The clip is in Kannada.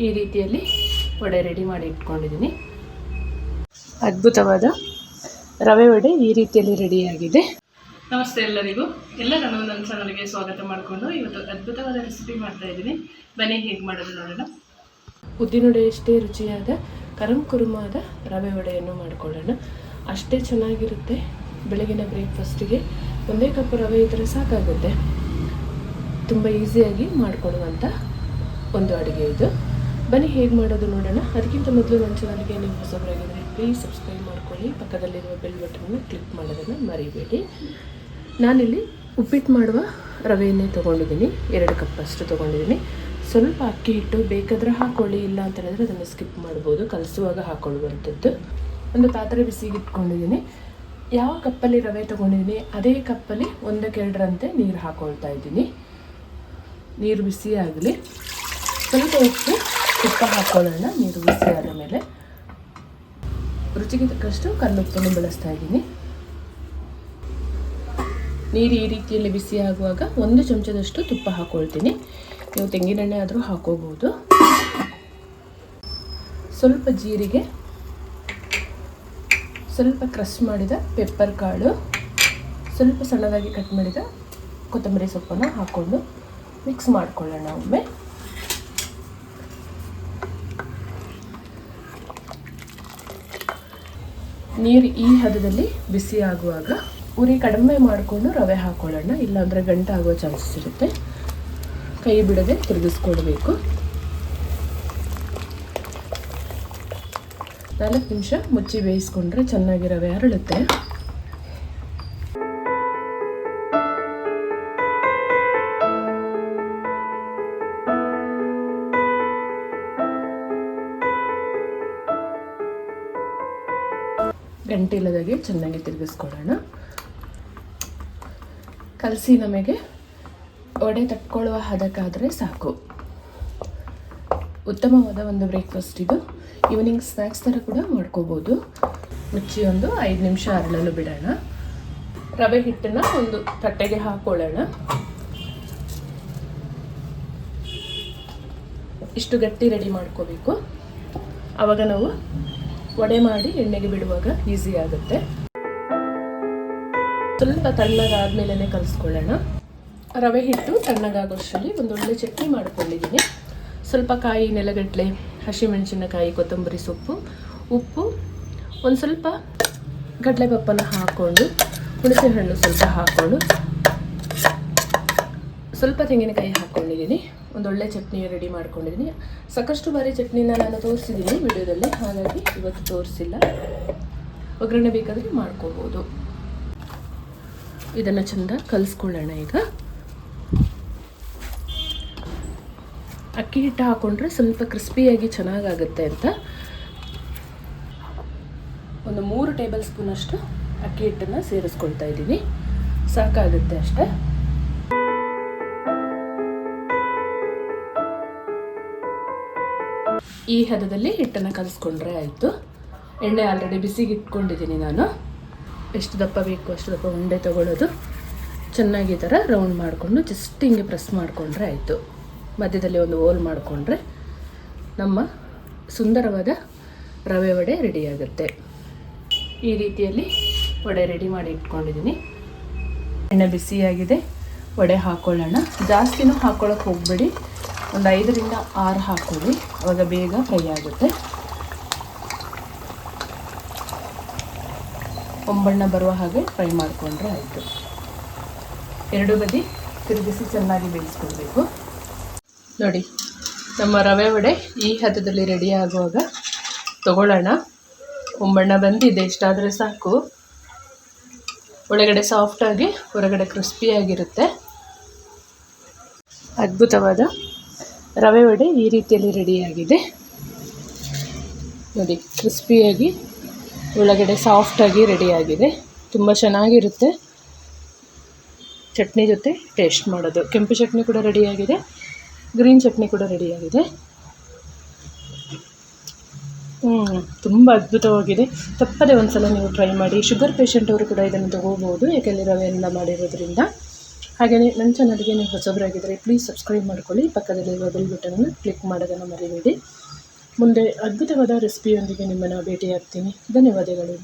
ಈ ರೀತಿಯಲ್ಲಿ ವಡೆ ರೆಡಿ ಮಾಡಿ ಇಟ್ಕೊಂಡಿದ್ದೀನಿ. ಅದ್ಭುತವಾದ ರವೆ ವಡೆ ಈ ರೀತಿಯಲ್ಲಿ ರೆಡಿಯಾಗಿದೆ. ನಮಸ್ತೆ ಎಲ್ಲರಿಗೂ. ಎಲ್ಲರನ್ನು ನನ್ನ ಚಾನಲ್ಗೆ ಸ್ವಾಗತ ಮಾಡಿಕೊಂಡು ಇವತ್ತು ಅದ್ಭುತವಾದ ರೆಸಿಪಿ ಮಾಡ್ತಾ ಇದ್ದೀನಿ. ಬನ್ನಿ ಹೇಗೆ ಮಾಡೋದು ನೋಡೋಣ. ಉದ್ದಿನೊಡೆಯಷ್ಟೇ ರುಚಿಯಾದ ಕರಂ ಕುರುಮಾದ ರವೆ ವಡೆಯನ್ನು ಮಾಡ್ಕೊಳ್ಳೋಣ. ಅಷ್ಟೇ ಚೆನ್ನಾಗಿರುತ್ತೆ. ಬೆಳಗಿನ ಬ್ರೇಕ್ಫಾಸ್ಟಿಗೆ ಒಂದೇ ಕಪ್ ರವೆ ಇದ್ದರೆ ಸಾಕಾಗುತ್ತೆ. ತುಂಬ ಈಸಿಯಾಗಿ ಮಾಡಿಕೊಳ್ಳುವಂಥ ಒಂದು ಅಡುಗೆ ಇದು. ಬನ್ನಿ ಹೇಗೆ ಮಾಡೋದು ನೋಡೋಣ. ಅದಕ್ಕಿಂತ ಮೊದಲು ನನ್ನ ಚಾನಲ್ಗೆ ನೀವು ಹೊಸಬರಾಗಿದ್ದರೆ ಪ್ಲೀಸ್ ಸಬ್ಸ್ಕ್ರೈಬ್ ಮಾಡ್ಕೊಳ್ಳಿ. ಪಕ್ಕದಲ್ಲಿರುವ ಬೆಲ್ ಬಟನ್ನ ಕ್ಲಿಕ್ ಮಾಡೋದನ್ನು ಮರಿಬೇಡಿ. ನಾನಿಲ್ಲಿ ಉಪ್ಪಿಟ್ಟು ಮಾಡುವ ರವೆಯನ್ನೇ ತೊಗೊಂಡಿದ್ದೀನಿ. 2 ಕಪ್ ಅಷ್ಟು ತೊಗೊಂಡಿದ್ದೀನಿ. ಸ್ವಲ್ಪ ಅಕ್ಕಿ ಹಿಟ್ಟು ಬೇಕಾದರೆ ಹಾಕ್ಕೊಳ್ಳಿ, ಇಲ್ಲ ಅಂತ ಹೇಳಿದ್ರೆ ಅದನ್ನು ಸ್ಕಿಪ್ ಮಾಡ್ಬೋದು. ಕಲಸುವಾಗ ಹಾಕ್ಕೊಳ್ಳುವಂಥದ್ದು. ಒಂದು ಪಾತ್ರೆ ಬಿಸಿಗೆ ಇಟ್ಕೊಂಡಿದ್ದೀನಿ. ಯಾವ ಕಪ್ಪಲ್ಲಿ ರವೆ ತೊಗೊಂಡಿದ್ದೀನಿ ಅದೇ ಕಪ್ಪಲ್ಲಿ 1-2ರಂತೆ ನೀರು ಹಾಕ್ಕೊಳ್ತಾ ಇದ್ದೀನಿ. ನೀರು ಬಿಸಿ ಆಗಲಿ. ಸ್ವಲ್ಪ ತುಪ್ಪ ಹಾಕ್ಕೊಳ್ಳೋಣ. ನೀರು ಬಿಸಿ ಆದ ಮೇಲೆ ರುಚಿಗೆ ತಕ್ಕಷ್ಟು ಕಲ್ಲುಪ್ಪನ್ನು ಬಳಸ್ತಾ ಇದ್ದೀನಿ. ನೀರು ಈ ರೀತಿಯಲ್ಲಿ ಬಿಸಿ ಆಗುವಾಗ 1 ಚಮಚದಷ್ಟು ತುಪ್ಪ ಹಾಕ್ಕೊಳ್ತೀನಿ. ನೀವು ತೆಂಗಿನೆಣ್ಣೆ ಆದರೂ ಹಾಕೋಬಹುದು. ಸ್ವಲ್ಪ ಜೀರಿಗೆ, ಸ್ವಲ್ಪ ಕ್ರಷ್ ಮಾಡಿದ ಪೆಪ್ಪರ್ ಕಾಳು, ಸ್ವಲ್ಪ ಸಣ್ಣದಾಗಿ ಕಟ್ ಮಾಡಿದ ಕೊತ್ತಂಬರಿ ಸೊಪ್ಪನ್ನು ಹಾಕ್ಕೊಂಡು ಮಿಕ್ಸ್ ಮಾಡ್ಕೊಳ್ಳೋಣ ಒಮ್ಮೆ. ನೀರು ಈ ಹದದಲ್ಲಿ ಬಿಸಿ ಆಗುವಾಗ ಉರಿ ಕಡಿಮೆ ಮಾಡಿಕೊಂಡು ರವೆ ಹಾಕ್ಕೊಳ್ಳೋಣ. ಇಲ್ಲಾಂದರೆ ಗಂಟಾಗುವ ಚಾನ್ಸಸ್ ಇರುತ್ತೆ. ಕೈ ಬಿಡದೆ ತಿರುಗಿಸ್ಕೊಳ್ಬೇಕು. 4 ನಿಮಿಷ ಮುಚ್ಚಿ ಬೇಯಿಸ್ಕೊಂಡ್ರೆ ಚೆನ್ನಾಗಿ ರವೆ ಹರಳುತ್ತೆ. ಗಂಟಿಲ್ಲದಾಗೆ ಚೆನ್ನಾಗಿ ತಿರುಗಿಸ್ಕೊಳ್ಳೋಣ. ಕಲಸಿ ನಮಗೆ ವಡೆ ತಟ್ಕೊಳ್ಳುವ ಹದಕ್ಕಾದರೆ ಸಾಕು. ಉತ್ತಮವಾದ ಒಂದು ಬ್ರೇಕ್ಫಾಸ್ಟ್ ಇದು. ಈವ್ನಿಂಗ್ ಸ್ನ್ಯಾಕ್ಸ್ ಥರ ಕೂಡ ಮಾಡ್ಕೋಬೋದು. ಮುಚ್ಚಿ ಒಂದು 5 ನಿಮಿಷ ಅರಳಲು ಬಿಡೋಣ. ರವೆ ಹಿಟ್ಟನ್ನು ಒಂದು ತಟ್ಟೆಗೆ ಹಾಕ್ಕೊಳ್ಳೋಣ. ಇಷ್ಟು ಗಟ್ಟಿ ರೆಡಿ ಮಾಡ್ಕೋಬೇಕು. ಆವಾಗ ನಾವು ವಡೆ ಮಾಡಿ ಎಣ್ಣೆಗೆ ಬಿಡುವಾಗ ಈಸಿ ಆಗುತ್ತೆ. ಸ್ವಲ್ಪ ತಣ್ಣಗಾದ್ಮೇಲೆ ಕಲಿಸ್ಕೊಳ್ಳೋಣ. ರವೆ ಹಿಟ್ಟು ತಣ್ಣಗಾಗೋಷ್ಟರಲ್ಲಿ ಒಂದು ಒಳ್ಳೆ ಚಟ್ನಿ ಮಾಡ್ಕೊಂಡಿದ್ದೀನಿ. ಸ್ವಲ್ಪ ಕಾಯಿ, ನೆಲಗಡಲೆ, ಹಸಿಮೆಣಸಿನಕಾಯಿ, ಕೊತ್ತಂಬರಿ ಸೊಪ್ಪು, ಉಪ್ಪು, ಒಂದು ಸ್ವಲ್ಪ ಕಡಲೆಪಪ್ಪನ್ನು ಹಾಕ್ಕೊಂಡು, ಹುಣಸೆಹಣ್ಣು ಸ್ವಲ್ಪ ಹಾಕ್ಕೊಂಡು, ಸ್ವಲ್ಪ ತೆಂಗಿನಕಾಯಿ ಹಾಕ್ಕೊಂಡಿದ್ದೀನಿ. ಒಂದೊಳ್ಳೆ ಚಟ್ನಿ ರೆಡಿ ಮಾಡ್ಕೊಂಡಿದ್ದೀನಿ. ಸಾಕಷ್ಟು ಬಾರಿ ಚಟ್ನಿನ ನಾನು ತೋರಿಸಿದ್ದೀನಿ ವಿಡಿಯೋದಲ್ಲಿ, ಹಾಗಾಗಿ ಇವತ್ತು ತೋರಿಸಿಲ್ಲ. ಒಗ್ಗರಣೆ ಬೇಕಾದರೆ ಮಾಡ್ಕೋಬೋದು. ಇದನ್ನು ಚೆಂದ ಕಲಿಸ್ಕೊಳ್ಳೋಣ. ಈಗ ಅಕ್ಕಿ ಹಿಟ್ಟು ಹಾಕ್ಕೊಂಡ್ರೆ ಸ್ವಲ್ಪ ಕ್ರಿಸ್ಪಿಯಾಗಿ ಚೆನ್ನಾಗಾಗುತ್ತೆ ಅಂತ ಒಂದು 3 ಟೇಬಲ್ ಸ್ಪೂನ್ ಅಷ್ಟು ಅಕ್ಕಿ ಹಿಟ್ಟನ್ನು ಸೇರಿಸ್ಕೊಳ್ತಾ ಇದ್ದೀನಿ. ಸಾಕಾಗುತ್ತೆ ಅಷ್ಟೇ. ಈ ಹದದಲ್ಲಿ ಹಿಟ್ಟನ್ನು ಕಲಿಸ್ಕೊಂಡ್ರೆ ಆಯಿತು. ಎಣ್ಣೆ ಆಲ್ರೆಡಿ ಬಿಸಿಗೆ ಇಟ್ಕೊಂಡಿದ್ದೀನಿ ನಾನು. ಎಷ್ಟು ದಪ್ಪ ಬೇಕು ಅಷ್ಟು ದಪ್ಪ ಉಂಡೆ ತೊಗೊಳ್ಳೋದು. ಚೆನ್ನಾಗಿ ಈ ಥರ ರೌಂಡ್ ಮಾಡಿಕೊಂಡು ಜಸ್ಟ್ ಹಿಂಗೆ ಪ್ರೆಸ್ ಮಾಡಿಕೊಂಡ್ರೆ ಆಯಿತು. ಮಧ್ಯದಲ್ಲಿ ಒಂದು ಹೋಲ್ ಮಾಡಿಕೊಂಡ್ರೆ ನಮ್ಮ ಸುಂದರವಾದ ರವೆ ವಡೆ ರೆಡಿಯಾಗುತ್ತೆ. ಈ ರೀತಿಯಲ್ಲಿ ವಡೆ ರೆಡಿ ಮಾಡಿ ಇಟ್ಕೊಂಡಿದ್ದೀನಿ. ಎಣ್ಣೆ ಬಿಸಿಯಾಗಿದೆ. ವಡೆ ಹಾಕ್ಕೊಳ್ಳೋಣ. ಜಾಸ್ತಿನೂ ಹಾಕ್ಕೊಳ್ಳೋಕೆ ಹೋಗಬೇಡಿ. ಒಂದು 5ರಿಂದ 6 ಹಾಕ್ಕೊಳ್ಳಿ. ಆವಾಗ ಬೇಗ ಫ್ರೈ ಆಗುತ್ತೆ. ಒಂಬಣ್ಣ ಬರುವ ಹಾಗೆ ಫ್ರೈ ಮಾಡಿಕೊಂಡ್ರೆ ಆಯಿತು. 2 ಬದಿ ತಿರುಗಿಸಿ ಚೆನ್ನಾಗಿ ಬೇಯಿಸ್ಕೊಳ್ಬೇಕು. ನೋಡಿ, ನಮ್ಮ ರವೆ ವಡೆ ಈ ಹದದಲ್ಲಿ ರೆಡಿ ಆಗುವಾಗ ತಗೊಳ್ಳೋಣ. ಒಂಬಣ್ಣ ಬಂದಿದೆ. ಇಷ್ಟಾದರೆ ಸಾಕು. ಒಳಗಡೆ ಸಾಫ್ಟಾಗಿ, ಹೊರಗಡೆ ಕ್ರಿಸ್ಪಿಯಾಗಿರುತ್ತೆ. ಅದ್ಭುತವಾದ ರವೆ ವಡೆ ಈ ರೀತಿಯಲ್ಲಿ ರೆಡಿಯಾಗಿದೆ. ನೋಡಿ, ಕ್ರಿಸ್ಪಿಯಾಗಿ ಒಳಗಡೆ ಸಾಫ್ಟಾಗಿ ರೆಡಿಯಾಗಿದೆ. ತುಂಬ ಚೆನ್ನಾಗಿರುತ್ತೆ. ಚಟ್ನಿ ಜೊತೆ ಟೇಸ್ಟ್ ಮಾಡೋದು. ಕೆಂಪು ಚಟ್ನಿ ಕೂಡ ರೆಡಿಯಾಗಿದೆ, ಗ್ರೀನ್ ಚಟ್ನಿ ಕೂಡ ರೆಡಿಯಾಗಿದೆ. ತುಂಬ ಅದ್ಭುತವಾಗಿದೆ. ತಪ್ಪದೆ ಒಂದು ಸಲ ನೀವು ಟ್ರೈ ಮಾಡಿ. ಶುಗರ್ ಪೇಷಂಟ್ ಅವರು ಕೂಡ ಇದನ್ನು ತೊಗೋಬೋದು, ಯಾಕೆಂದರೆ ರವೆ ಎಲ್ಲ ಮಾಡಿರೋದ್ರಿಂದ. ಹಾಗೆಯೇ ನನ್ನ ಚಾನಲ್ಗೆ ನೀವು ಹೊಸಬರಾಗಿದ್ದರೆ ಪ್ಲೀಸ್ ಸಬ್ಸ್ಕ್ರೈಬ್ ಮಾಡ್ಕೊಳ್ಳಿ, ಪಕ್ಕದಲ್ಲಿರುವ ಬೆಲ್ ಬಟನನ್ನು ಕ್ಲಿಕ್ ಮಾಡೋದನ್ನು ಮರಿಬೇಡಿ. ಮುಂದೆ ಅದ್ಭುತವಾದ ರೆಸಿಪಿಯೊಂದಿಗೆ ನಿಮ್ಮನ್ನು ಭೇಟಿಯಾಗ್ತೀನಿ. ಧನ್ಯವಾದಗಳು.